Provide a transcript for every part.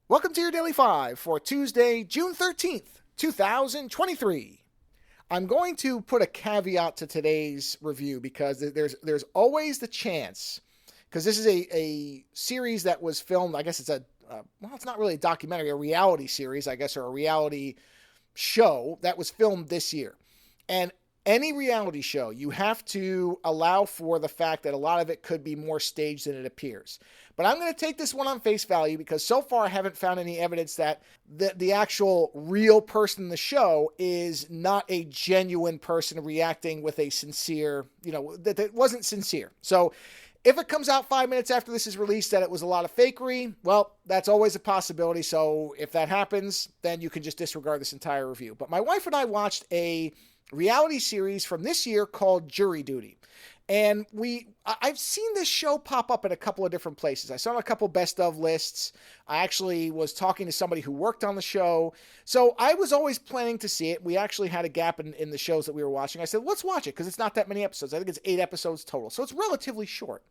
Welcome to your Daily 5 for Tuesday, June 13th, 2023. I'm going to put a caveat to today's review because there's always the chance, because this is a series that was filmed, I guess it's not really a documentary, a reality series, I guess, or a reality show that was filmed this year. And any reality show, you have to allow for the fact that a lot of it could be more staged than it appears. But I'm going to take this one on face value because so far I haven't found any evidence that the actual real person in the show is not a genuine person reacting with a sincere, that it wasn't sincere. So if it comes out 5 minutes after this is released that it was a lot of fakery, well, that's always a possibility. So if that happens, then you can just disregard this entire review. But my wife and I watched a reality series from this year called Jury Duty. And I've seen this show pop up in a couple of different places. I saw it on a couple best of lists. I actually was talking to somebody who worked on the show. So I was always planning to see it. We actually had a gap in the shows that we were watching. I said, let's watch it because it's not that many episodes. I think it's 8 episodes total. So it's relatively short.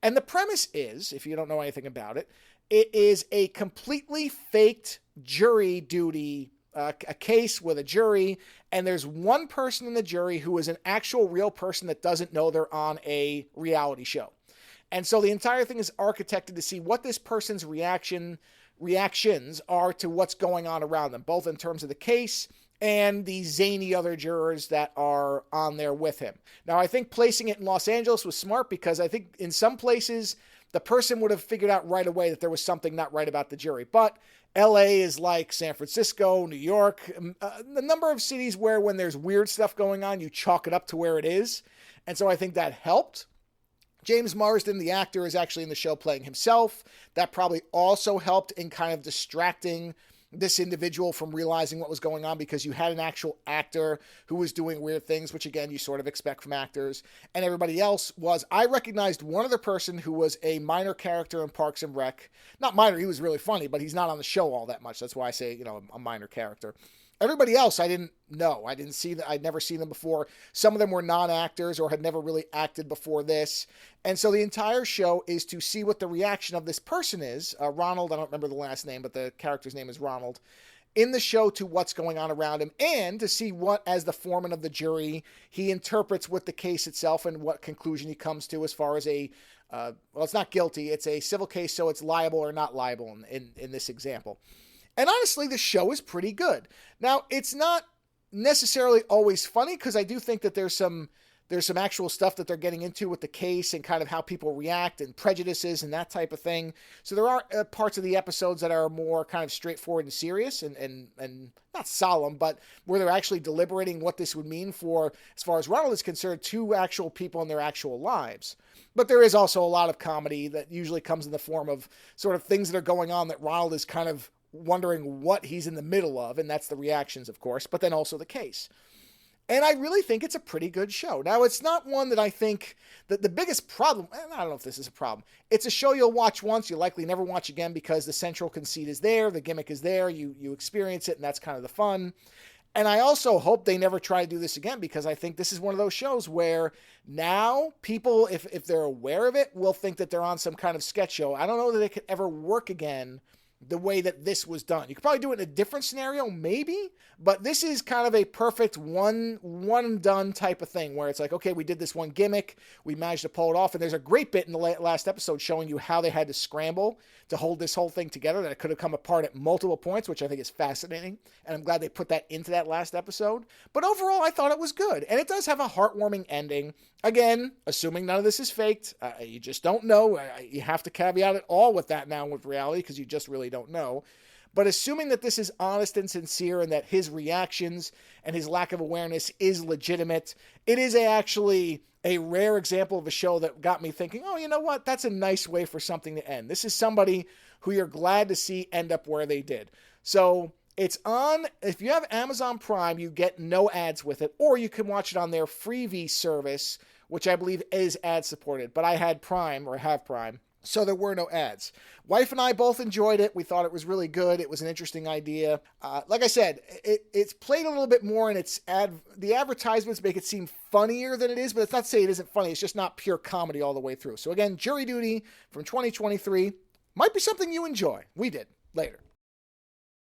And the premise is, if you don't know anything about it, it is a completely faked jury duty a case with a jury, and there's one person in the jury who is an actual real person that doesn't know they're on a reality show. And so the entire thing is architected to see what this person's reactions are to what's going on around them, both in terms of the case and the zany other jurors that are on there with him. Now, I think placing it in Los Angeles was smart because I think in some places the person would have figured out right away that there was something not right about the jury. But LA is like San Francisco, New York, the number of cities where when there's weird stuff going on, you chalk it up to where it is. And so I think that helped. James Marsden, the actor, is actually in the show playing himself. That probably also helped in kind of distracting this individual from realizing what was going on because you had an actual actor who was doing weird things, which again, you sort of expect from actors. And everybody else I recognized one other person who was a minor character in Parks and Rec. Not minor, he was really funny, but he's not on the show all that much. That's why I say, a minor character. Everybody else I didn't know. I didn't see that. I'd never seen them before. Some of them were non-actors or had never really acted before this. And so the entire show is to see what the reaction of this person is. Ronald, I don't remember the last name, but the character's name is Ronald. In the show to what's going on around him and to see what, as the foreman of the jury, he interprets with the case itself and what conclusion he comes to as far as it's not guilty. It's a civil case, so it's liable or not liable in this example. And honestly, the show is pretty good. Now, it's not necessarily always funny because I do think that there's some actual stuff that they're getting into with the case and kind of how people react and prejudices and that type of thing. So there are parts of the episodes that are more kind of straightforward and serious and not solemn, but where they're actually deliberating what this would mean for, as far as Ronald is concerned, two actual people in their actual lives. But there is also a lot of comedy that usually comes in the form of sort of things that are going on that Ronald is kind of wondering what he's in the middle of, and that's the reactions, of course, but then also the case. And I really think it's a pretty good show. Now, it's not one that I think that the biggest problem, I don't know if this is a problem. It's a show you'll watch once, you'll likely never watch again because the central conceit is there, the gimmick is there, you experience it, and that's kind of the fun. And I also hope they never try to do this again because I think this is one of those shows where now people, if they're aware of it, will think that they're on some kind of sketch show. I don't know that it could ever work again the way that this was done. You could probably do it in a different scenario, maybe, but this is kind of a perfect one and done type of thing where it's like, okay, we did this one gimmick, we managed to pull it off, and there's a great bit in the last episode showing you how they had to scramble to hold this whole thing together, that it could have come apart at multiple points, which I think is fascinating, and I'm glad they put that into that last episode. But overall, I thought it was good, and it does have a heartwarming ending. Again, assuming none of this is faked, you just don't know. You have to caveat it all with that now with reality because you just really don't know. But assuming that this is honest and sincere and that his reactions and his lack of awareness is legitimate, it is actually a rare example of a show that got me thinking, oh, you know what? That's a nice way for something to end. This is somebody who you're glad to see end up where they did. So it's on, if you have Amazon Prime, you get no ads with it, or you can watch it on their Freevee service, which I believe is ad supported. But I had Prime, or have Prime, so there were no ads. Wife and I both enjoyed it. We thought it was really good. It was an interesting idea. Like I said, it's played a little bit more, and the advertisements make it seem funnier than it is, but it's not to say it isn't funny. It's just not pure comedy all the way through. So again, Jury Duty from 2023 might be something you enjoy. We did. Later.